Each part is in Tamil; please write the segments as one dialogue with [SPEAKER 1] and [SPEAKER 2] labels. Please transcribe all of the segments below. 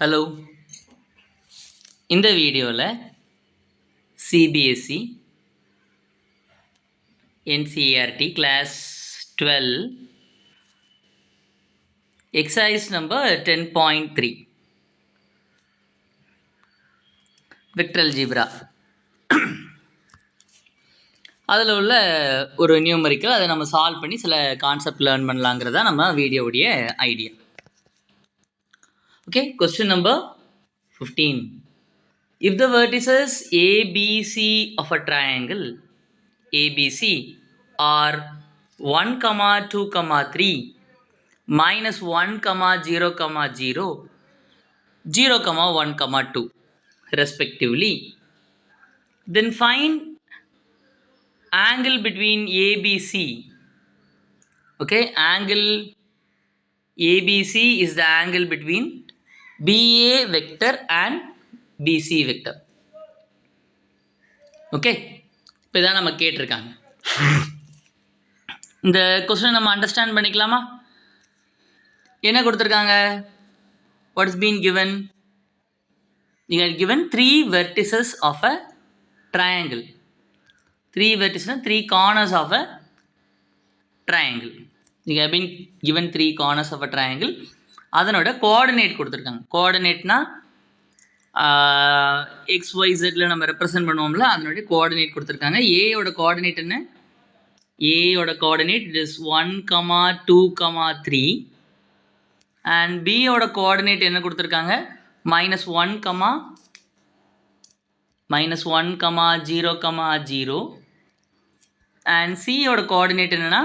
[SPEAKER 1] ஹலோ, இந்த வீடியோவில் CBSE NCERT class 12 exercise number 10.3 vector algebra அதில் உள்ள ஒரு நியூமரிக்கல் அதை நம்ம சால்வ் பண்ணி சில கான்செப்ட் லேர்ன் பண்ணலாங்கிறதா நம்ம வீடியோவுடைய idea. Okay, question number 15. If the vertices ABC of a triangle ABC are 1, 2, 3, minus 1, 0, 0, 0, 1, 2 respectively, then find angle between ABC. Okay, angle ABC is the angle between BA vector and BC vector. Okay, இப்போ இதான் நம்ம கேட்டிருக்காங்க. இந்த கொஸ்டின் நம்ம அண்டர்ஸ்டாண்ட் பண்ணிக்கலாமா? என்ன கொடுத்துருக்காங்க? What is been given? you are given 3 vertices of a triangle. 3 vertices, 3 corners of a triangle. you have been given 3 corners of a triangle. அதனோட கோஆர்டினேட் கொடுத்துருக்காங்க. கோஆர்டினேட்னா XYZல நம்ம ரெப்ரசென்ட் பண்ணுவோம்ல, அதனுடைய கோஆர்டினேட் கொடுத்துருக்காங்க. ஏயோட கோஆர்டினேட் என்ன? ஏயோட கோஆர்டினேட் இட் இஸ் 1, 2, 3 அண்ட் பியோட கோஆர்டினேட் என்ன கொடுத்துருக்காங்க? -1, -1, 0, 0 அண்ட் சியோட கோஆர்டினேட் என்னன்னா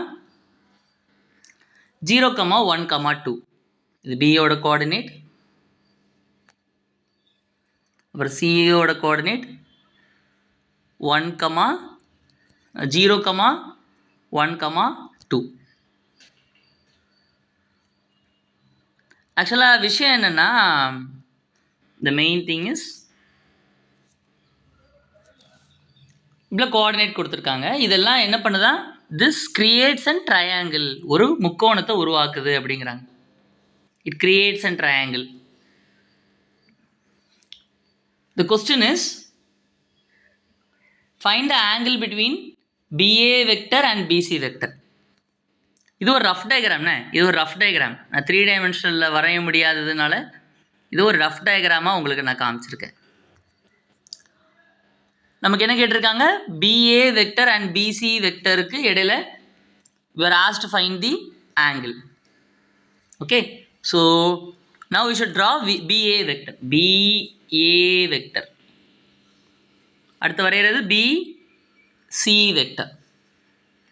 [SPEAKER 1] 0, 1, 2. இது பியோட கோஆர்டினேட். அப்புறம் சியோட கோஆர்டினேட் 1, 0, 1, 2. ஆக்சுவலாக விஷயம் என்னென்னா, த மெயின் திங் இஸ் இவ்வளோ கோஆர்டினேட் கொடுத்துருக்காங்க. இதெல்லாம் என்ன பண்ணுதா? திஸ் கிரியேட்ஸ் அண்ட் ட்ரையாங்கிள், ஒரு முக்கோணத்தை உருவாக்குது அப்படிங்கிறாங்க. It creates and triangle. The question is find the angle between BA vector and BC vector. இது ஒரு ரஃப் டயக்ராம்ண்ணே. இது ஒரு ரஃப் டயக்ராம். நான் 3 டைமென்ஷனில் வரைய முடியாததுனால இது ஒரு ரஃப் டயக்ராமாக உங்களுக்கு நான் காமிச்சிருக்கேன். நமக்கு என்ன கேட்டிருக்காங்க? BA வெக்டர் அண்ட் BC வெக்டருக்கு இடையில we are asked to find the angle. Okay, so now we should draw BA vector. BA vector. அடுத்து வரைகிறது BC vector.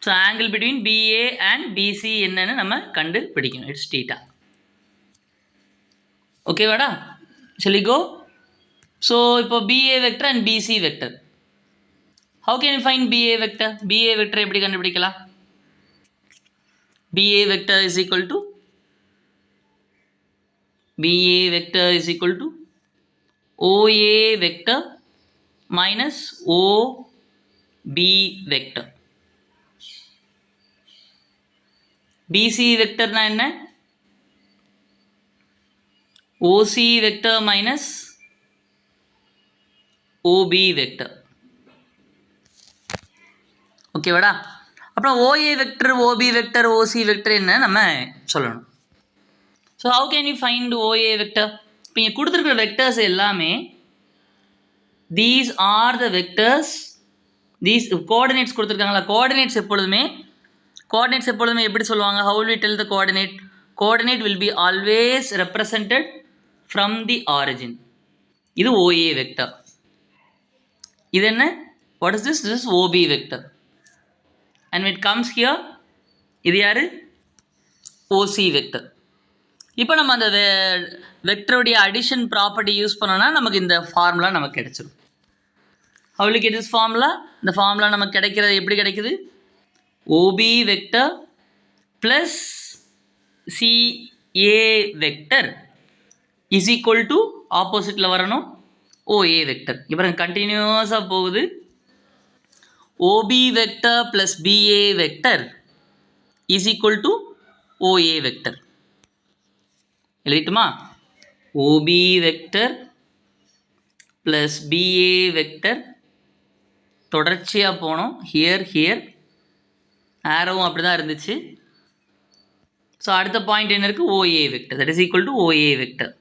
[SPEAKER 1] So angle between BA and BC என்னன்னு நம்ம கண்டுபிடிக்கணும். இட்ஸ் θ. ஓகேவாடா? shall we go? ஸோ இப்போ BA vector and BC vector. how can you find BA vector? BA vector எப்படி கண்டுபிடிக்கலாம்? BA vector is equal to OA vector minus OB vector. BC வெக்டர்னா என்ன? OC vector minus OB vector. ஓகேவாடா? அப்புறம் OA vector, OB vector, OC vector என்ன நம்ம சொல்லணும். So how can you find OA vector? இப்போ இங்கே கொடுத்துருக்குற வெக்டர்ஸ் எல்லாமே these are the vectors. These coordinates கொடுத்துருக்காங்களா? கோஆர்டினேட்ஸ் எப்பொழுதுமே எப்படி சொல்லுவாங்க? how will we tell the coordinate? coordinate will be always represented from the origin. இது OA vector. இது என்ன? what is this? This is OB vector. and when it comes here, இது யாரு? OC vector. இப்போ நம்ம அந்த வெக்டருடைய அடிஷன் ப்ராப்பர்ட்டி யூஸ் பண்ணோம்னா நமக்கு இந்த ஃபார்முலா நமக்கு கிடைச்சிடும். how will we get this formula? இந்த ஃபார்முலா நமக்கு கிடைக்கிறது எப்படி கிடைக்குது? OB vector plus CA vector is equal to ஆப்போசிட்டில் வரணும் OA vector. இப்போ கண்டினியூஸாக போகுது. OB vector plus BA vector is equal to OA vector. எழுதிட்டுமா? OB vector plus BA vector தொடர்ச்சியாக போனோம். ஹியர் ஆரோவும் அப்படி தான் இருந்துச்சு. ஸோ அடுத்த பாயிண்ட் என்ன இருக்குது? OA vector, that is equal to OA vector.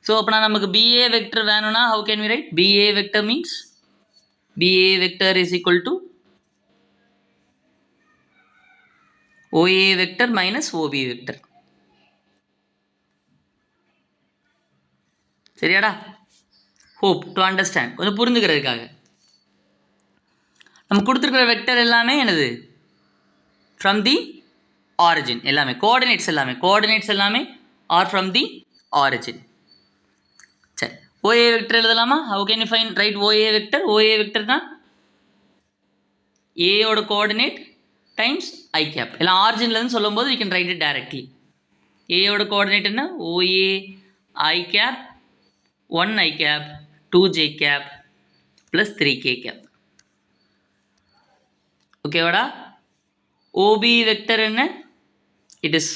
[SPEAKER 1] So அப்போனா நமக்கு BA வெக்டர் வேணும்னா how can we write? BA vector means BA vector is equal to OA vector minus OB vector. சரியாடா? ஹோப் டு அண்டர்ஸ்டாண்ட், கொஞ்சம் புரிஞ்சுக்கிறதுக்காக. நம்ம கொடுத்துருக்கிற வெக்டர் எல்லாமே என்னது? From the origin. எல்லாமே கோஆர்டினேட்ஸ் எல்லாமே ஆர் ஃப்ரம் தி ஆரிஜின். சரி, OA வெக்டர் எழுதலாமா? How can you find right OA vector? OA வெக்டர்னா ஏயோட கோஆர்டினேட் டைம்ஸ் ஐ கேப். எல்லாம் ஆரிஜின்லேருந்து சொல்லும் போது we can write it directly. ஏயோட கோஆர்டினேட் என்ன? OA I cap 1 i cap 2 j cap plus 3 k cap. ஓகேவாடா? OB வெக்டர் என்ன? It is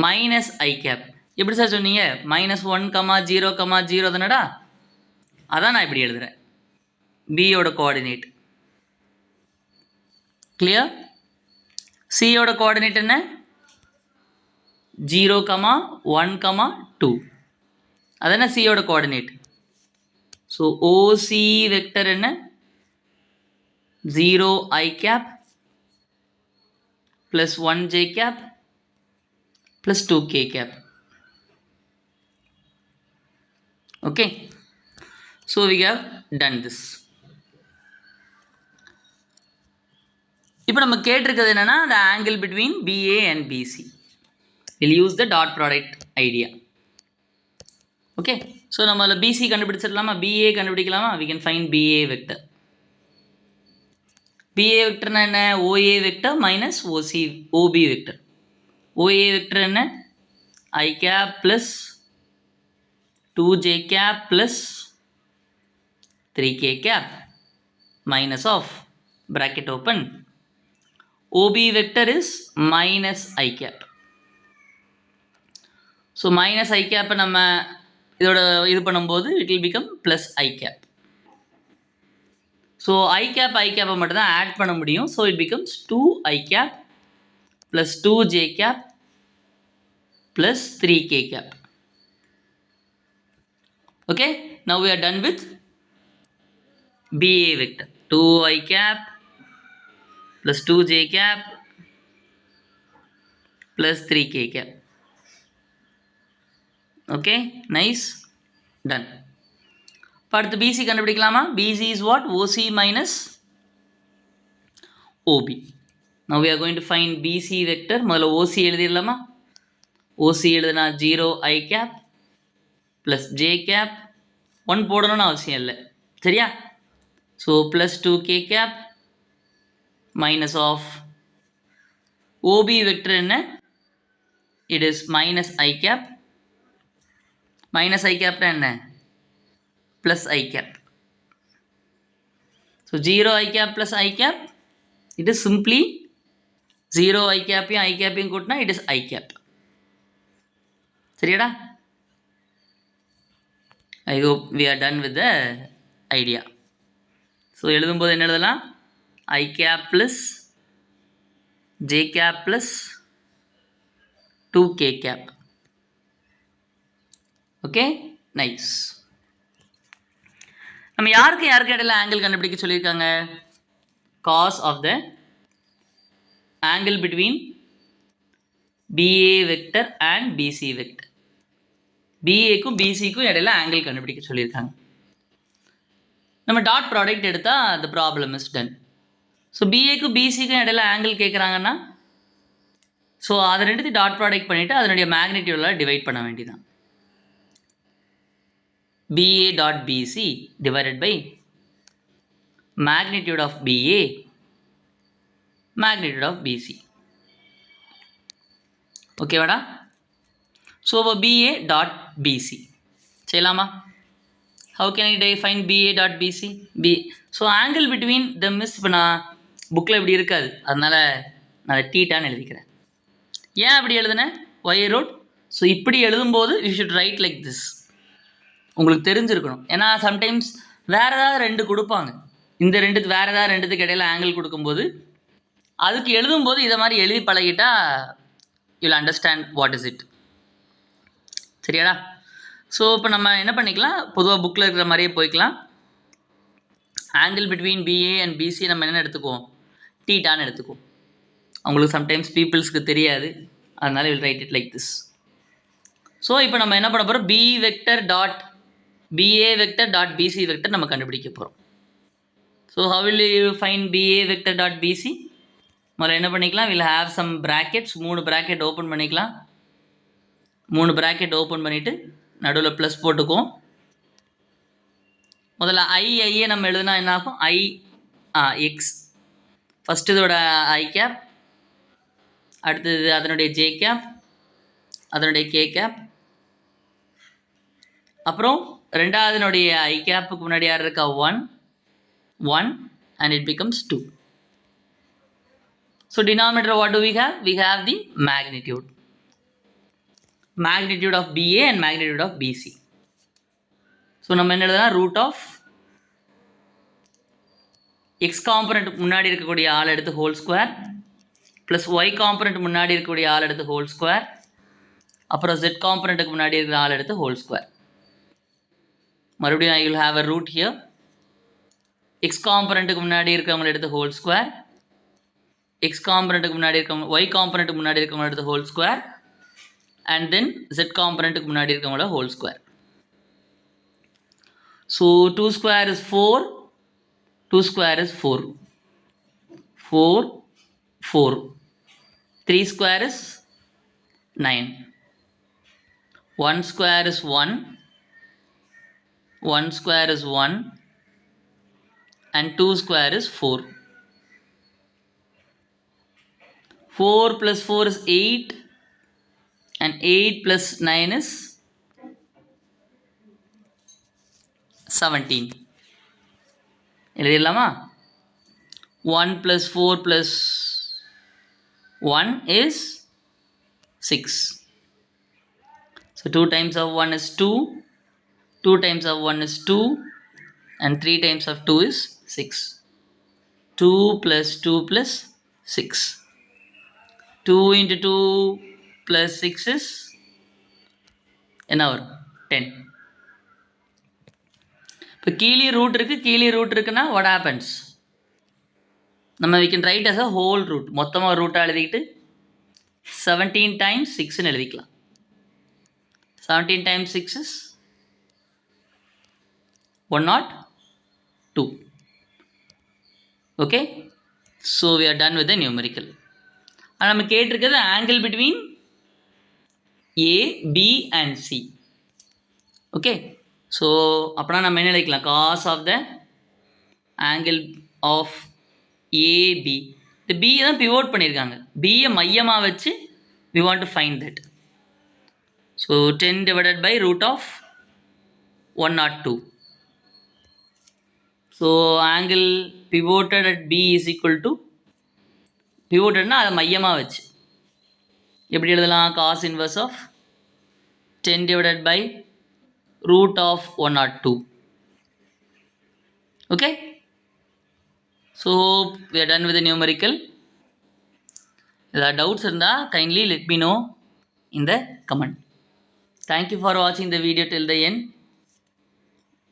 [SPEAKER 1] minus I cap. எப்படி சார் சொன்னீங்க? -1, 0, 0 தானடா? அதான் நான் இப்படி எழுதுகிறேன். பியோட கோஆர்டினேட் கிளியர்? சியோட கோஆர்டினேட் என்ன? 0, 1, 2. அதான சியோட கோஆர்டினேட். ஸோ OC வெக்டர் என்ன? 0 i cap plus 1 j cap plus 2 k cap. Okay, so we have done this. இப்போ நம்ம கேட்டிருக்கிறது என்னன்னா, the angle between BA and BC. We'll use the dot product idea. Okay, so நம்ம அதில் BC கண்டுபிடிச்சிடலாமா? BA கண்டுபிடிக்கலாமா? we can find BA vector. BA வெக்டர்னா என்ன? OA vector minus OB vector. OA vector என்ன? I cap plus 2j cap plus 3k cap minus of bracket open. OB vector is minus I cap. So minus I கேப்பை நம்ம இதோட இது பண்ணும்போது it will become plus I cap. So I கேப்பை மட்டும் தான் ஆட் பண்ண முடியும். So it becomes 2 i cap plus 2 j cap plus 3k cap. Okay, now we are done with BA vector. 2 i cap plus 2 j cap plus 3k cap. Okay, nice, done. அடுத்து BC கண்டுபிடிக்கலாமா? BC is what? OC minus OB. Now we are going to find BC vector. முதல்ல OC எழுதிடலாமா? OC எழுதுனா 0 i cap plus j cap 1 போடணும்னு அவசியம் இல்லை, சரியா? So plus 2k cap minus of OB vector என்ன? It is minus I cap. Minus I cap என்ன? Plus I cap. So 0 I cap plus I cap, it is simply 0 I cap I cap கூட்டினா it is I cap. சரியாடா? I hope we are done with the idea. So எழுதும்போது என்ன எழுதலாம்? I cap plus j cap plus 2k cap. Okay, nice. நம்ம யாருக்கு இடையில ஆங்கிள் கண்டுபிடிக்க சொல்லியிருக்காங்க? Cos of the angle between BA vector and BC vector. BAக்கும் BCக்கும் இடையில ஆங்கிள் கண்டுபிடிக்க சொல்லியிருக்காங்க. நம்ம டாட் ப்ராடக்ட் எடுத்தால் the problem is done. So BAக்கும் BCக்கும் இடையில ஆங்கிள் கேட்குறாங்கன்னா, ஸோ அதை ரெண்டுத்தையும் டாட் ப்ராடக்ட் பண்ணிவிட்டு அதனுடைய மேக்னிடியூடில் டிவைட் பண்ண வேண்டியதான். BA dot BC divided by magnitude of BA magnitude of BC. ஓகேவாடா? ஸோ BA dot BC செய்யலாமா? how can I define BA dot BC? So angle between the miss இப்போ நான் புக்கில் இப்படி இருக்காது, அதனால் நான் தீட்டான்னு எழுதிக்கிறேன். ஏன் அப்படி எழுதுனேன்? why I wrote ஸோ இப்படி எழுதும்போது you should right like this. உங்களுக்கு தெரிஞ்சிருக்கணும். ஏன்னா சம்டைம்ஸ் வேறு ஏதாவது 2 கொடுப்பாங்க. இந்த 2த்துக்கு வேறு ஏதாவது 2த்துக்கு இடையில ஆங்கிள் கொடுக்கும்போது அதுக்கு எழுதும்போது இதை மாதிரி எழுதி பழகிட்டா you'll understand what is it. சரியாடா? ஸோ இப்போ நம்ம என்ன பண்ணிக்கலாம், பொதுவாக புக்கில் இருக்கிற மாதிரியே போய்க்கலாம். Angle between B A and B C நம்ம என்ன எடுத்துக்குவோம், டீட்டான்னு எடுத்துக்குவோம். அவங்களுக்கு சம்டைம்ஸ் பீப்புள்ஸ்க்கு தெரியாது, அதனால will write it like this. So இப்போ நம்ம என்ன பண்ண போகிறோம், B vector dot BA vector dot BC vector நம்ம கண்டுபிடிக்க போகிறோம். So how will you find BA vector dot BC? முதல்ல என்ன பண்ணிக்கலாம், we'll have some brackets. 3 bracket open பண்ணிக்கலாம். 3 bracket ஓப்பன் பண்ணிவிட்டு நடுவில் ப்ளஸ் போட்டுக்குவோம். முதல்ல ஐயை நம்ம எழுதுனா என்ன ஆகும், எக்ஸ் ஃபஸ்ட்டு இதோட ஐ கேப், அடுத்தது அதனுடைய ஜே கேப், அதனுடைய கே கேப், அப்புறம் ரெண்டாவதுனுடைய ஐ கேப்புக்கு முன்னாடி யார் இருக்கா, 1 and it becomes 2. So denominator what do we have? We have the magnitude of BA and magnitude of BC. So நம்ம என்ன எழுதலாம், root of x component முன்னாடி இருக்கக்கூடிய ஆள் எடுத்து whole square plus y component முன்னாடி இருக்கக்கூடிய ஆள் எடுத்து ஹோல் ஸ்கொயர், அப்புறம் z componentக்கு முன்னாடி இருக்கிற ஆள் எடுத்து ஹோல் ஸ்கொயர். மறுபடியும் I will have a root here. x காம்பனண்ட்டுக்கு முன்னாடி இருக்கவங்களை எடுத்து ஹோல் ஸ்கொயர், x காம்பனண்ட்டுக்கு முன்னாடி இருக்கவங்க y காம்பனண்ட்டுக்கு முன்னாடி இருக்கவங்களை எடுத்து whole square, and then z காம்பனண்ட்டுக்கு முன்னாடி இருக்கவங்கள whole square. So 2 square is 4, 2 square is 4, 4, 3 square is 9, 1 square is 1, 1 square is 1, and 2 square is 4. 4 plus 4 is 8 and 8 plus 9 is 17. எழுதிடலாமா? 1 plus 4 plus 1 is 6. So 2 times of 1 is 2, 2 times of 1 is 2, and 3 times of 2 is 6. 2 plus 2 plus 6. 2 into 2 plus 6 is என்ன வரும், 10. இப்போ கீழே ரூட் இருக்குன்னா what happens, நம்ம we can write as a whole root. மொத்தமாக ரூட்டாக எழுதிக்கிட்டு 17 times 6ன்னு எழுதிக்கலாம். 17 times 6 is 102. Okay, so we are done with the numerical. ஆனால் நம்ம கேட்டிருக்கிறது angle between A B and C. Okay, so அப்படின்னா நம்ம என்ன எழுதிக்கலாம், cos of the angle of A B. இந்த பியை தான் பிவோட் பண்ணியிருக்காங்க, பியை மையமாக வச்சு we want to find that. So 10 divided by root of 102. So angle pivoted at B is equal to, pivotedனா அதை மையமாக வச்சு எப்படி எழுதலாம், cos inverse of 10 divided by root of 102. Okay, so we are done with the numerical. ஏதாவது டவுட்ஸ் இருந்தால் kindly let me know in the comment. Thank you for watching the video till the end.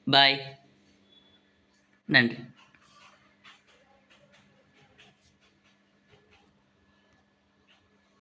[SPEAKER 1] Bye. நன்றி.